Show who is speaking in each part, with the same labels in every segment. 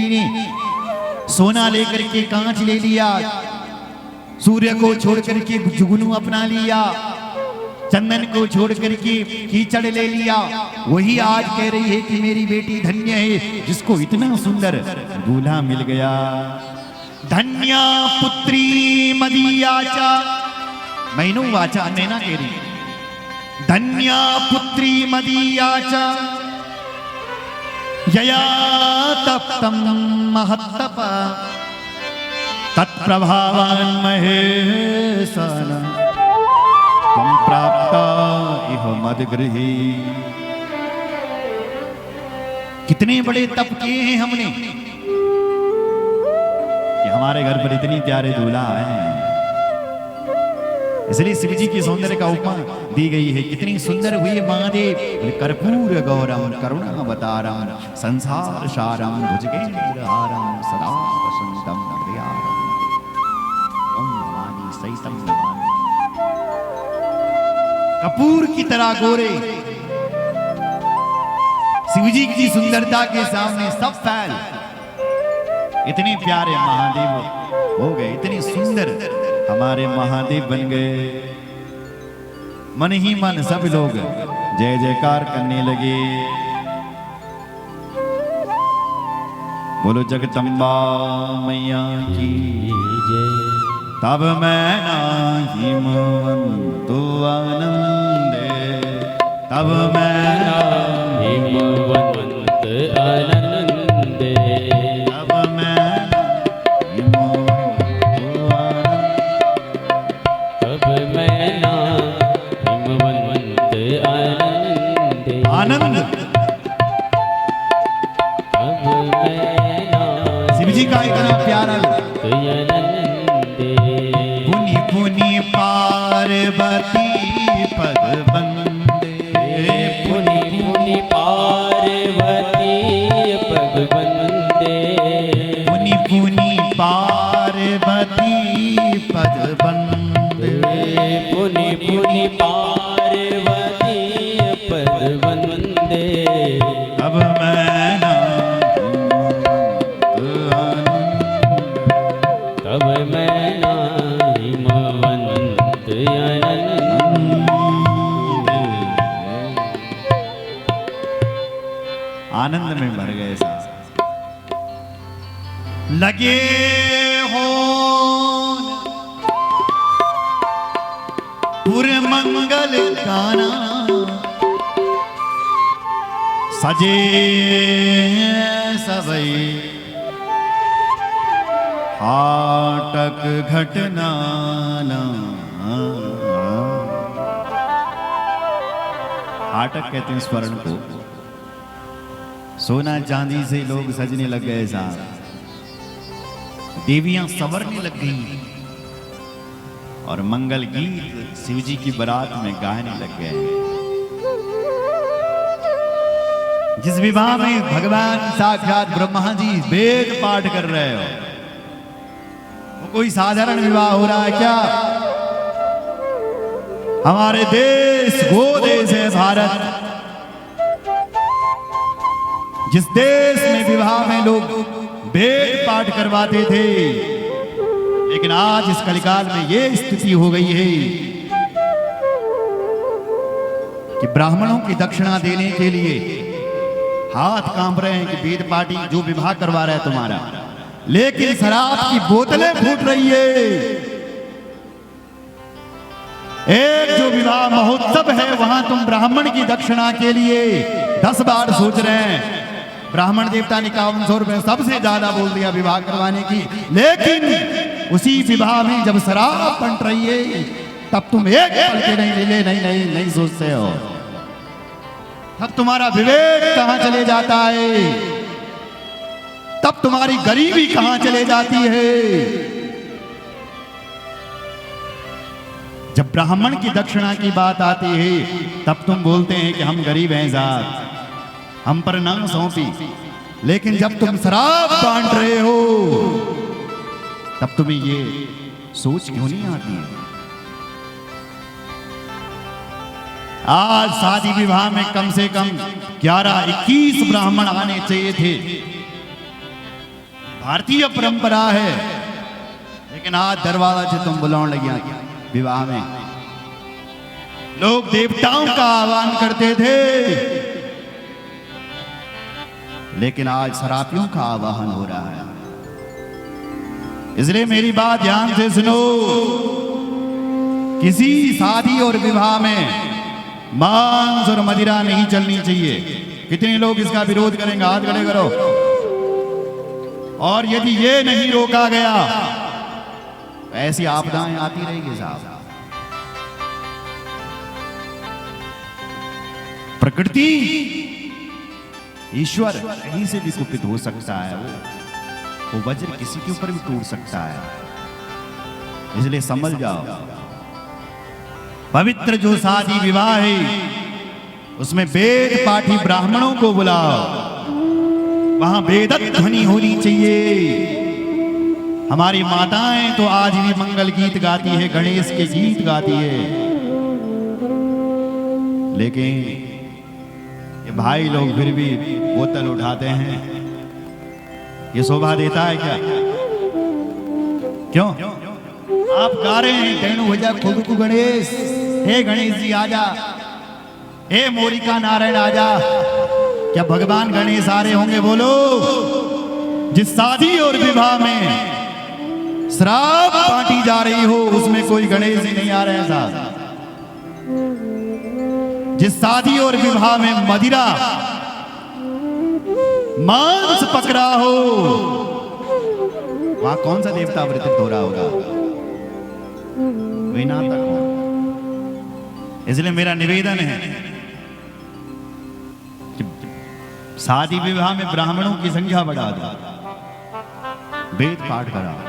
Speaker 1: जी ने सोना लेकर के कांच ले लिया, सूर्य को छोड़ करके जुगनू अपना लिया, चंदन को छोड़ करके कीचड़ ले लिया। वही आज कह रही है कि मेरी बेटी धन्य है जिसको इतना सुंदर दूल्हा मिल गया। धन्या पुत्री मदीयाचा, मैनू वाचा नैना कह रही, धन्या पुत्री मदीयाचा यया तप्तं महत्तप तत्प्रभावान् महेशान त्वं प्राप्ता इह मद्गृहे। कितने बड़े तप किए हैं हमने कि हमारे घर पर इतनी प्यारे दूल्हा आए हैं। इसलिए शिव जी की सौंदर्य का उपमा दी गई है। कितनी सुंदर हुई महादेव, कर्पूर गौरम करुणावतारम संसार सारम भुजगेन्द्रहारम सदा वसंतम हृदयारम ओम नमामि सहितं नमामि। कपूर की तरह गोरे शिव जी की सुंदरता के सामने सब फैल। इतने प्यारे महादेव हो गए, इतने सुंदर हमारे महादेव बन गए। मन ही मन सब लोग जय जयकार करने लगे। बोलो जगदम्बा मैया की जय। तब मैं नाही मंतु आनंदे, तब मैं नाही मंतु आनंदे, तब मैं आनंद। शिव जी का इतना प्यारा पुनि पुनि पार्वती पद बंदे,
Speaker 2: पुनि पुनि पार्वती पद बंदे,
Speaker 1: पुनि पुनि पार्वती पद बंदे,
Speaker 2: पुनि पुनि पार्वती पद बंदे।
Speaker 1: अब मैं
Speaker 2: तब मैं नाही मंत
Speaker 1: आनंद में भर गए साहब। लगे हो पूरे मंगल गाना, सजे सबई हाटक घटनाना। हाटक कहते हैं स्वर्ण को। सोना चांदी से लोग सजने लग गए साहब, देवियां संवरने लग गई और मंगल गीत शिव जी की बारात में गाने लग गए। जिस विवाह में भगवान साक्षात ब्रह्मा जी वेद पाठ कर रहे हो, वो कोई साधारण विवाह हो रहा है क्या? हमारे देश वो देश है भारत, जिस देश में विवाह में लोग वेद पाठ करवाते थे, लेकिन आज इस कलिकाल में ये स्थिति हो गई है कि ब्राह्मणों की दक्षिणा देने के लिए हाथ कांप रहे हैं कि वेद पाठी जो विवाह करवा रहा है तुम्हारा, लेकिन शराब की बोतलें फूट रही है। एक जो विवाह महोत्सव है वहां तुम ब्राह्मण की दक्षिणा के लिए 10 बार सोच रहे हैं। ब्राह्मण देवता ने 5100 रुपए सबसे ज्यादा बोल दिया विवाह करवाने की, लेकिन उसी विवाह में जब शराब बंट रही है तब तुम एक पल के नहीं सोचते हो। तब तुम्हारा विवेक कहां चले जाता है, तब तुम्हारी गरीबी कहां चले जाती है। जब ब्राह्मण की दक्षिणा की बात आती है तब तुम बोलते हैं कि हम गरीब हैं साहब, हम पर ना सौंपी, लेकिन जब तुम शराब बांट रहे हो तब तुम्हें ये सोच क्यों नहीं आती है? आज शादी विवाह में कम से कम 11-21 ब्राह्मण आने चाहिए थे, भारतीय परंपरा है, लेकिन आज दरवाजा से तुम बुलाने लगिया विवाह में। लोग देवताओं का आह्वान करते थे, लेकिन आज शरापियों का आवाहन हो रहा है। इसलिए मेरी बात ध्यान से सुनो, किसी शादी और विवाह में मांस और मदिरा नहीं चलनी चाहिए। कितने लोग इसका विरोध करेंगे? हाथ खड़े करो। और यदि ये नहीं रोका गया तो ऐसी आपदाएं आती रहेगी साहब। प्रकृति, ईश्वर कहीं से भी कुपित हो सकता है, वो वज्र किसी के ऊपर भी टूट सकता है। इसलिए समझ जाओ, पवित्र जो शादी विवाह है उसमें वेद पाठी ब्राह्मणों को बुलाओ, वहां वेद ध्वनि होनी चाहिए। हमारी माताएं तो आज भी मंगल गीत गाती है, गणेश के गीत गाती है, लेकिन ये भाई लोग फिर भी बोतल उठाते हैं। ये शोभा देता है क्या? क्यों? आप गा रहे हैं तेणु भजा खुद को गणेश, हे गणेश जी आजा, हे मोरिका नारायण आजा। क्या भगवान गणेश आ रहे होंगे? बोलो। जिस शादी और विवाह में श्राप बांटी जा रही हो उसमें कोई गणेश जी नहीं आ रहे हैं साहब। जिस शादी और विवाह में मदिरा मांस पकड़ा हो वहां कौन सा देवता अवतरित हो रहा होगा? वही ना तक हो। इसलिए मेरा निवेदन है कि शादी विवाह में ब्राह्मणों की संख्या बढ़ा दो, वेद पाठ कराओ,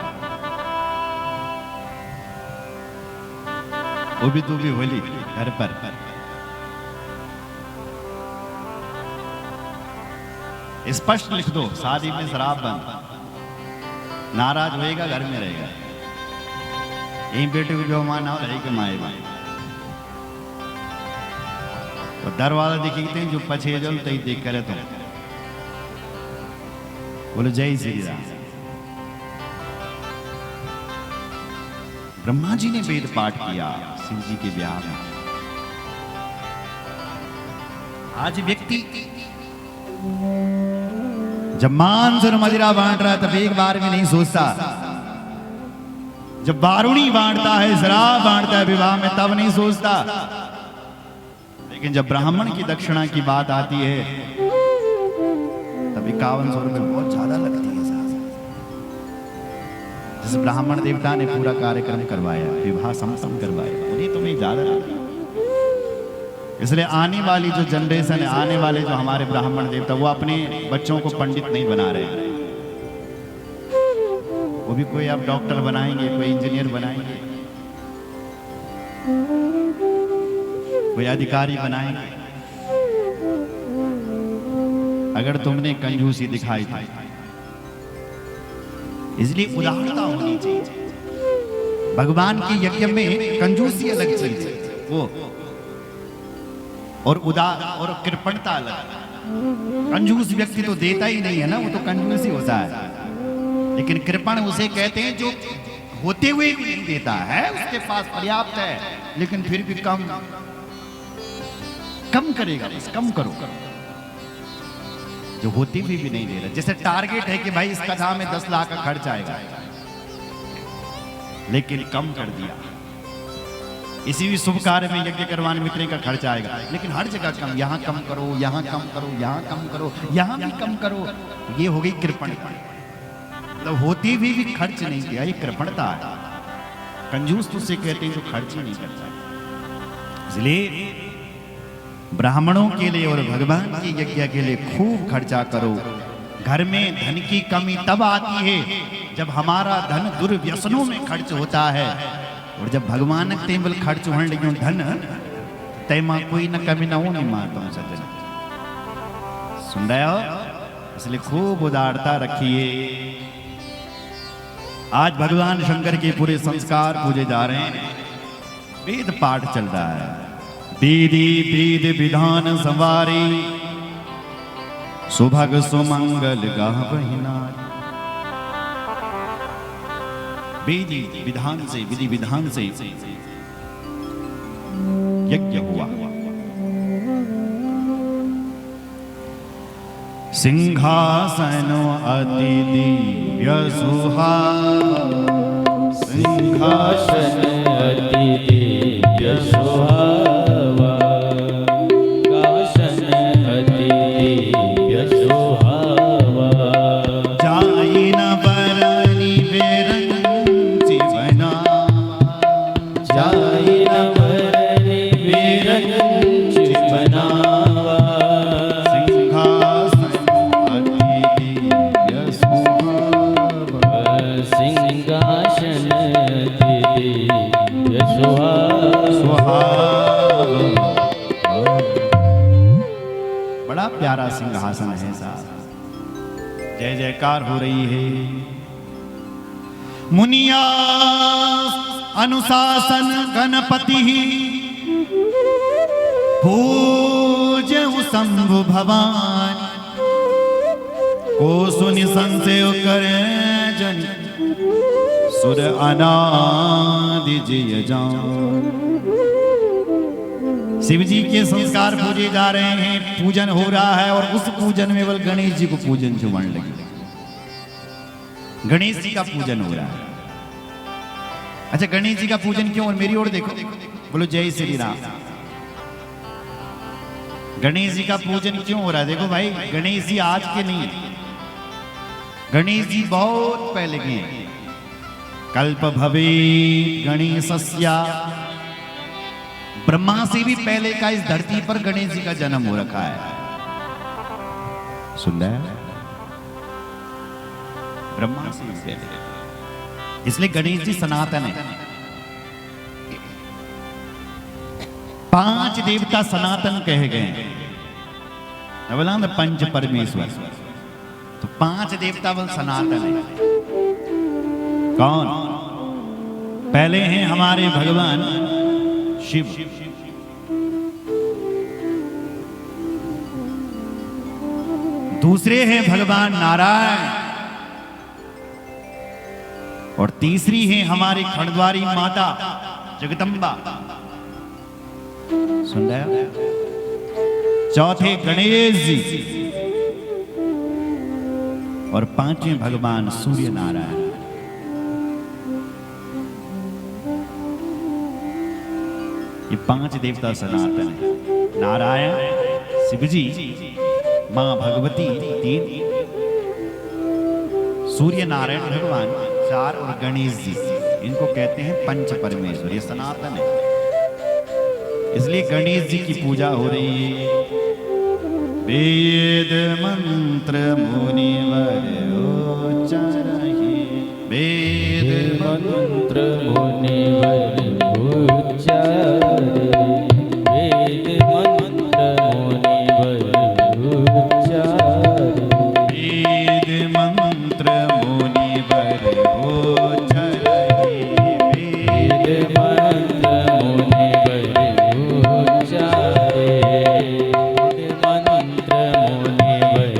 Speaker 1: वो भी तू भी होली घर पर। स्पष्ट लिख दो, शादी में शराब बंद, नाराज होएगा घर में रहेगा। यही बेटे को जो माना हो रहेगा माए माए। तो दरवाजा दिखते हैं जो पछे जल तई देख करे तो बोलो जय श्री राम। ब्रह्मा जी ने वेद पाठ किया शिव जी के ब्याह में। आज व्यक्ति जब मांस और मदिरा बांट रहा है तब एक बार भी नहीं सोचता। जब बारूणी बांटता है, शराब बांटता है विवाह में, तब नहीं सोचता। लेकिन जब ब्राह्मण की दक्षिणा की बात आती है तब 5100 रुपये बहुत ज्यादा लगती है साहब। जिस ब्राह्मण देवता ने पूरा कार्यक्रम करवाया, विवाह संपन्न करवाया, उन्हें तुम्हें ज्यादा लगता। इसलिए आने वाली जो जनरेशन है, आने वाले जो हमारे ब्राह्मण देवता, वो अपने बच्चों को पंडित नहीं बना रहे हैं। वो भी कोई अब डॉक्टर बनाएंगे, कोई इंजीनियर बनाएंगे, कोई अधिकारी बनाएंगे। अगर तुमने कंजूसी दिखाई थी, इसलिए उदारता होनी चाहिए। भगवान के यज्ञ में कंजूसी अलग चीज है, वो और उदार और कृपणता अलग। कंजूस व्यक्ति तो देता ही नहीं है ना, वो तो कंजूस ही होता है। लेकिन कृपण उसे कहते हैं जो होते हुए भी नहीं देता है, उसके पास पर्याप्त है लेकिन फिर भी कम करेगा, बस कम करो। जो होती हुई भी नहीं दे रहा, जैसे टारगेट है कि भाई इस कथा में 10 लाख का खर्च आएगा, लेकिन कम कर दिया। इसी भी शुभ कार्य में यज्ञ करवाने में इतने का खर्च आएगा, लेकिन हर जगह कम, यहाँ कम करो, यहाँ कम करो, यहाँ कम करो, यहाँ भी कम करो। ये हो गई कृपणता। मतलब होती हुई भी खर्च नहीं किया, ये कृपणता है। कंजूस तो उसे कहते हैं जो खर्च ही नहीं करता। इसलिए ब्राह्मणों के लिए और भगवान के यज्ञ के लिए खूब खर्चा करो। घर में धन की कमी तब आती है जब हमारा धन दुर्व्यसनों में खर्च होता है, और जब भगवान टेबल खर्च होने लगे धन तैमा कोई न कमी न हो नहीं मारता हूं सज्जन। सुन रहे हो? इसलिए खूब उदारता रखिए। आज भगवान शंकर के पूरे संस्कार पूजे जा रहे हैं, वेद पाठ चल रहा है। विधि विध विधान संवारी सुभग सुमंगल गावहि नारी। विधि विधान से यज्ञ हुआ। सिंहासन अति दिव्य सुहावा,
Speaker 2: सिंहासन अति दिव्य सुहावा, सिंहासन अति दिव्य सुहावा।
Speaker 1: जाई न बरनी बेरंची बनावा,
Speaker 2: जाई न बरनी बेरंची बनावा। सिंहासन दिव्य सुहावा।
Speaker 1: बड़ा प्यारा सिंहासन है साहब। जय जयकार हो रही है। मुनिया अनुशासन गणपति पूज्य शंभु भवानी, को सुनि संशय करे जन सुर अनादि जिय जान। शिव जी के संस्कार पूजे जा रहे हैं, पूजन हो रहा है और उस पूजन में बल गणेश जी को पूजन जुमण लगे। गणेश जी का पूजन हो रहा है। अच्छा, गणेश जी का पूजन क्यों? और मेरी ओर देखो, बोलो जय श्री राम। गणेश जी का पूजन क्यों हो रहा है? देखो भाई, गणेश जी आज के नहीं, गणेश जी बहुत पहले के हैं। कल्प भवे गणेशस्या, ब्रह्मा से भी पहले का इस धरती पर गणेश जी का जन्म हो रखा है। सुन रहे हैं? ब्रह्मा से भी पहले, इसलिए गणेश जी सनातन है। 5 देवता सनातन कहे गए, बोला ना पंच परमेश्वर, तो 5 देवता बल सनातन है। कौन? पहले हैं हमारे भगवान शिव, दूसरे हैं भगवान नारायण, और तीसरी है हमारी खंडद्वारी माता जगदम्बा। सुन रहे हो? चौथे गणेश जी, और 5वें भगवान सूर्य नारायण। ये 5 देवता सनातन है। नारायण शिव जी, मां भगवती 3, सूर्य नारायण भगवान 4, और गणेश जी, इनको कहते हैं पंच परमेश्वर। ये सनातन है, इसलिए गणेश जी की पूजा हो रही है। वेद मंत्र मुनिवर उच्चारहि, वेद
Speaker 2: मंत्र मुनिवर उच्चारे, वेद मंत्र मुनिवर उच्चारे,
Speaker 1: वेद मंत्र मुनिवर उच्चारहि,
Speaker 2: वेद मंत्र मुनिवर उच्चारे, वेद मंत्र मुनिवर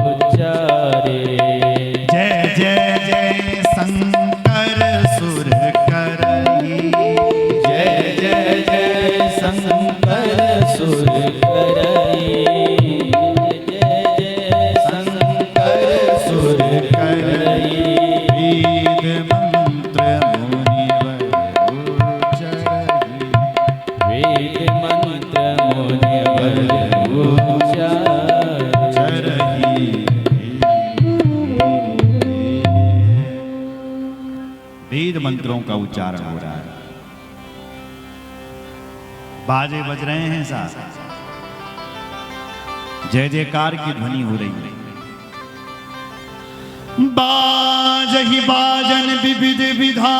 Speaker 2: उच्चारे।
Speaker 1: जय जय जय शंकर सुर करही,
Speaker 2: जय जय जय शंकर सुर करई, जय जय शंकर सुर करई।
Speaker 1: वेद मंत्र मुनिवर उच्चारहि,
Speaker 2: वेद मंत्र मुनिवर उच्चारहि।
Speaker 1: वेद मंत्रों का उच्चारण हो रहा है, बाजे बज रहे हैं साहब, जय जयकार की ध्वनि हो रही है। बाज ही बाजन विविध विधा,